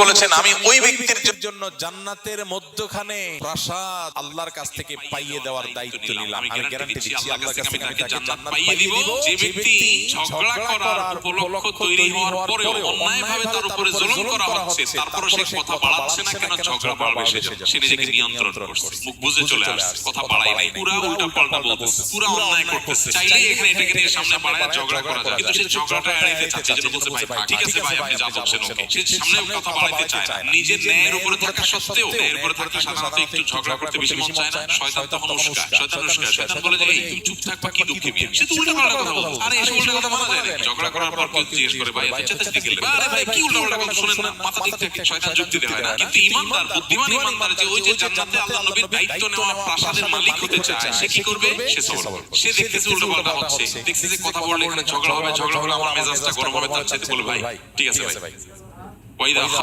বলেছেন আমি ওই ব্যক্তির জন্য জান্নাতের মধ্যখানে প্রাসাদ আল্লাহর কাছ থেকে পাইয়ে দেওয়ার দায়িত্ব নিলাম। আমি গ্যারান্টি দিচ্ছি আল্লাহর কাছ থেকে আমি তাকে জান্নাত পাইয়ে দিব। যে ব্যক্তি ঝগড়া করার উপলক্ষ তৈরি হওয়ার পরেও অন্যায়ভাবে তার উপরে জুলুম করা হচ্ছে, তারপরে সে কথা বাড়াচ্ছে না কেন, ঝগড়া বাড়বে, সে নিজেকে নিয়ন্ত্রণ করছে, মুখ বুঝে চলে আসছে, কথা বাড়ায় নাই, পুরা উল্টা পাল্টা বলতেছে, পুরা অন্যায় করতেছে। চাইলে এখানে এটাকে নিয়ে সামনে বাড়ায় ঝগড়া করা যায়, কিন্তু সে ঝগড়াটা এড়াইতে চাচ্ছে। যেটা বলছে ভাই ঠিক আছে ভাই আপনি যা বলছেন ওকে, সে সামনে কথা বাড়াইতে চায় না। নিজের ন্যায়ের উপরে থাকা সত্ত্বেও ন্যায়ের উপরে থাকতে সাধারণত একটু ঝগড়া করতে বেশি মন চায় না। শয়তান তখন উস্কায়, শয়তান বলে যে এই তুমি চুপ থাকবা কি দুঃখে মিয়া, সে তো উল্টা পাল্টা কথা বলছে। আরে এসব উল্টা কথা মানা যায় না। ঝগড়া করার পর কেউ জিজ্ঞেস করে ভাই আপনি চেতে গেলেন, আরে ভাই কি উল্টা পাল্টা কথা শুনেন না, মাথা ঠিক থাকে। শয়তান যুক্তি দেয় না। কিন্তু ঈমানদার বুদ্ধিমান ঈমানদার যে ওই যে জান্নাতে আল্লাহ নবীর দায়িত্ব নেওয়া প্রাসাদের মালিক হতে চায়, সে কি করবে? সে সবর করবে। সে দেখতেছে উল্টা পাল্টা হচ্ছে, দেখতেছে যে কথা বললে এখানে ঝগড়া হবে, ঝগড়া হলে আমার মেজাজটা গরম হবে, তার চাইতে বলে ভাই ঠিক আছে ভাই ওয়াইদা